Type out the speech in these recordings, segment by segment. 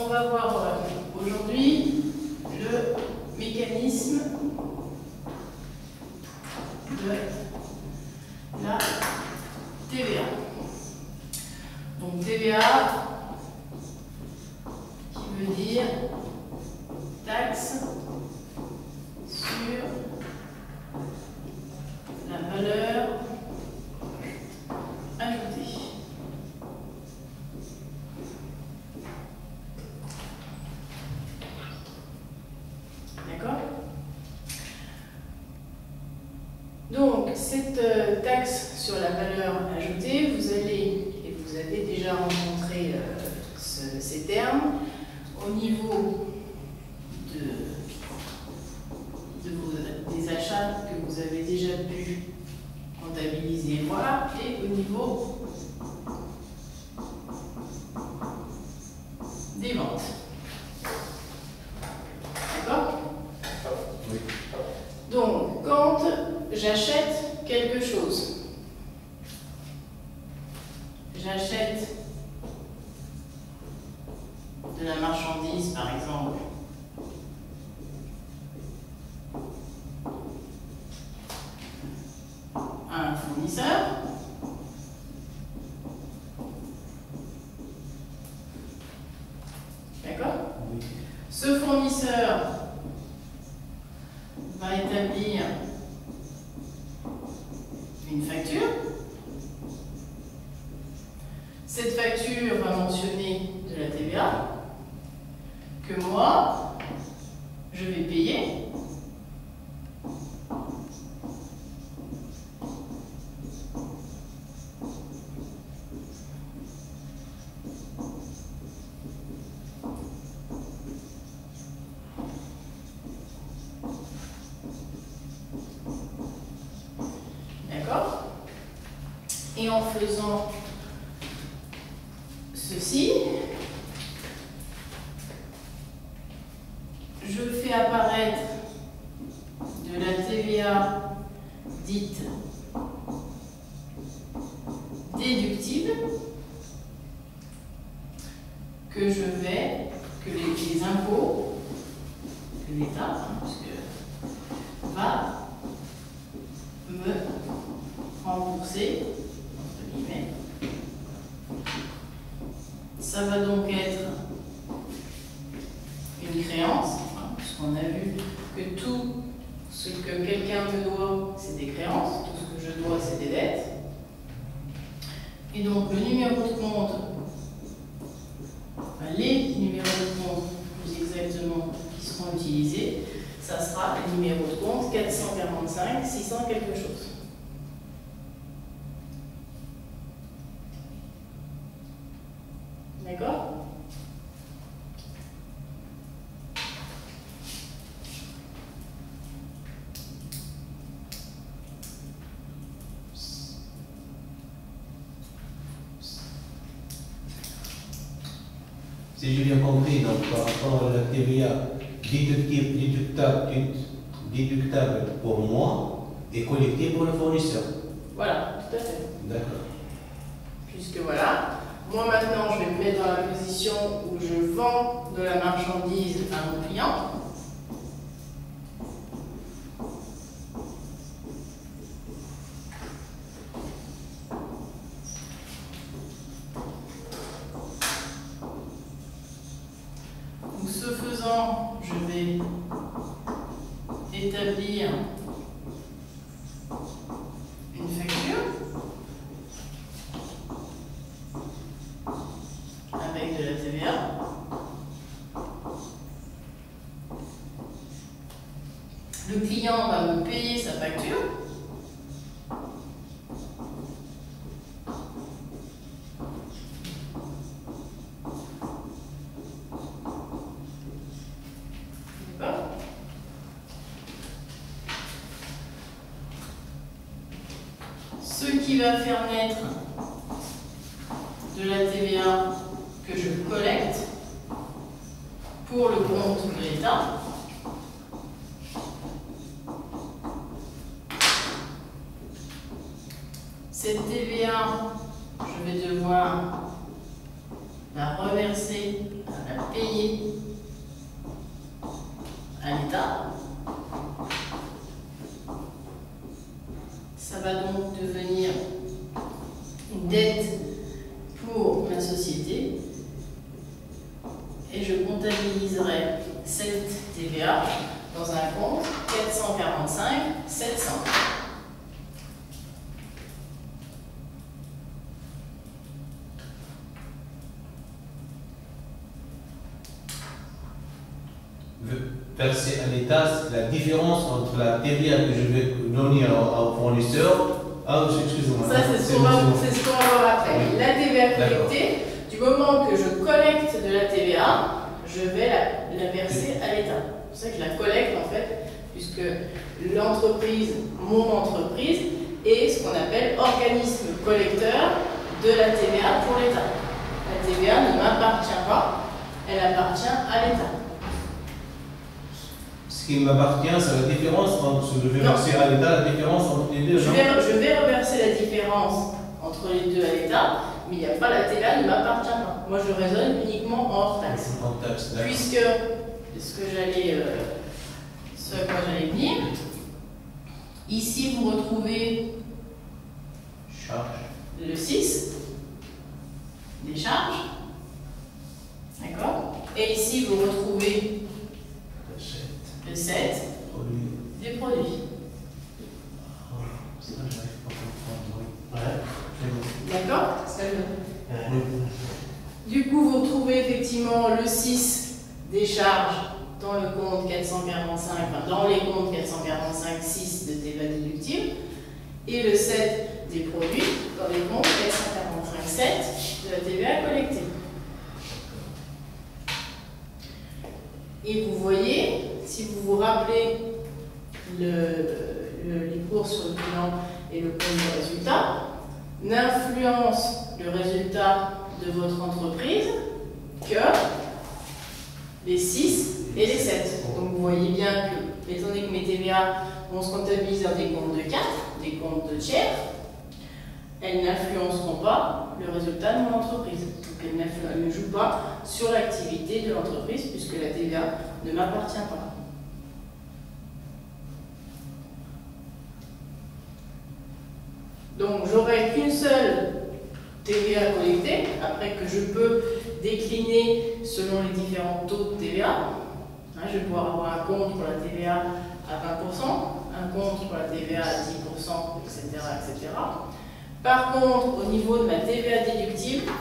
on va voir aujourd'hui le mécanisme de la TVA. Donc TVA qui veut dire taxe sur la valeur ajoutée. D'accord? Donc, cette taxe sur la valeur ajoutée, vous allez, et vous avez déjà rencontré ces termes, au niveau des achats que vous avez déjà pu comptabiliser, voilà, et au niveau des ventes. D'accord? Oui. Donc, quand j'achète quelque chose, j'achète de la marchandise, par exemple, à un fournisseur, d'accord? Oui. Ce fournisseur va établir une facture. Cette facture va mentionner de la TVA que moi, je vais payer. D'accord? Et en faisant ceci, je fais apparaître de la TVA dite déductible que les impôts, que l'État, va me rembourser, entre guillemets. Ça va donc être une créance, puisqu'on a vu que tout ce que quelqu'un me doit, c'est des créances, tout ce que je dois, c'est des dettes. Et donc le numéro de compte, enfin, les numéros de compte, plus exactement, qui seront utilisés, ça sera le numéro de compte 445 600 quelque chose. D'accord? Si j'ai bien compris, donc par rapport à la TVA déductable pour moi et collectée pour le fournisseur. Voilà, tout à fait. D'accord. Puisque voilà, moi maintenant je vais me mettre dans la position où je vends de la marchandise à mon client. Donc ce faisant, je vais établir une facture avec de la TVA. Le client va me payer sa facture. D'accord? Ce qui va faire naître de la TVA que je collecte pour le compte de l'État. Cette TVA, je vais devoir va reverser, va payer à l'État. Ça va donc devenir une dette pour la société et je comptabiliserai cette TVA dans un compte 445 700. Verser à l'État la différence entre la TVA que je vais donner au fournisseur. Ah, excusez-moi. Ça, c'est ce qu'on va voir après. La TVA collectée, du moment que je collecte de la TVA, je vais la verser à l'État. C'est pour ça que je la collecte en fait, puisque l'entreprise, mon entreprise, est ce qu'on appelle organisme collecteur de la TVA pour l'État. La TVA ne m'appartient pas, elle appartient à l'État. Ce qui m'appartient, c'est la différence entre ce que je vais verser à l'État, la différence entre les deux. Je vais reverser la différence entre les deux à l'État, mais il n'y a pas la TVA, ne m'appartient pas. Moi, je raisonne uniquement hors taxe. Puisque ce à quoi j'allais venir, ici vous retrouvez le 6, des charges, d'accord? Et ici vous retrouvez le 7, des produits. D'accord? Du coup, vous retrouvez effectivement le 6 des charges dans le compte 445, enfin dans les comptes 445, 6 de TVA déductible, et le 7 des produits dans les comptes 445, 7 de la TVA collectée. Et vous voyez, si vous vous rappelez les cours sur le bilan et le compte de résultat, n'influence le résultat de votre entreprise que les 6 et les 7. Donc vous voyez bien que, étant donné que mes TVA vont se comptabiliser dans des comptes de 4, des comptes de tiers, elles n'influenceront pas le résultat de mon entreprise. Donc elles ne jouent pas sur l'activité de l'entreprise puisque la TVA ne m'appartient pas. Donc j'aurai qu'une seule TVA collectée, après que je peux décliner selon les différents taux de TVA. Je vais pouvoir avoir un compte pour la TVA à 20%, un compte pour la TVA à 10%, etc., etc. Par contre, au niveau de ma TVA déductible,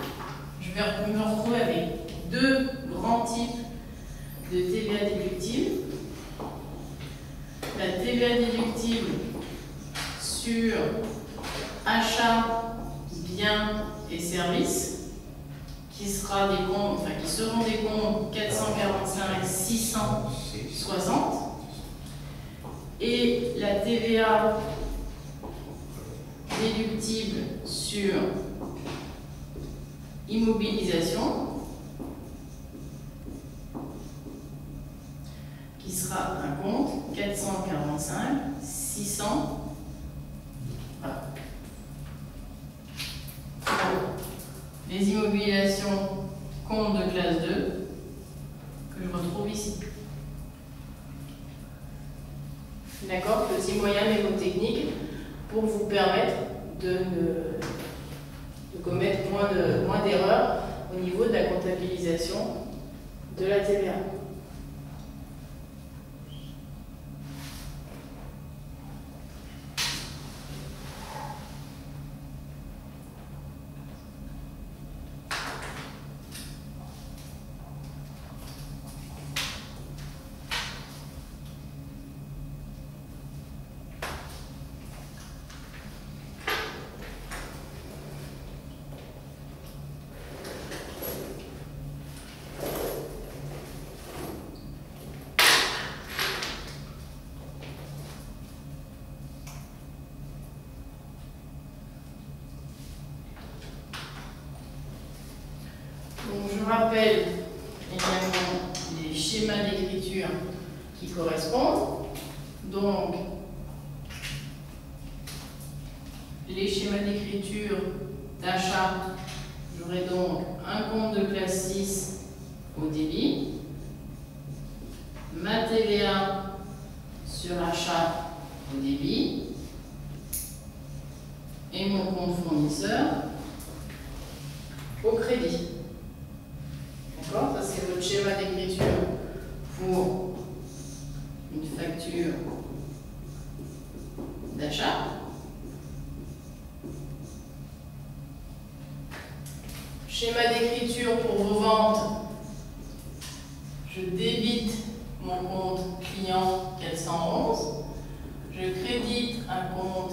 je vais me retrouver avec deux grands types de TVA déductible. La TVA déductible sur achat, biens et services, qui seront des comptes 445 660, et la TVA déductible sur immobilisation, qui sera un compte 445 600. Voilà. Les immobilisations compte de classe 2 que je retrouve ici. D'accord? Petit moyen mémotechnique pour vous permettre de commettre moins d'erreurs au niveau de la comptabilisation de la TVA. Donc, je rappelle également les schémas d'écriture qui correspondent. Donc, les schémas d'écriture d'achat J'aurai donc un compte de classe 6 au débit, ma TVA sur achat au débit et mon compte fournisseur au crédit. D'accord? Ça, c'est votre schéma d'écriture pour une facture d'achat. Schéma d'écriture pour vos ventes. Je débite mon compte client 411. Je crédite un compte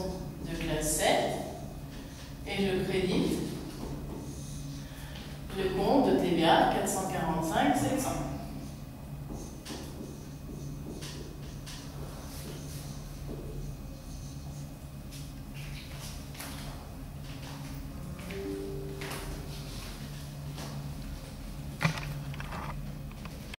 de classe 7. Et je crédite le compte de TVA 445 700.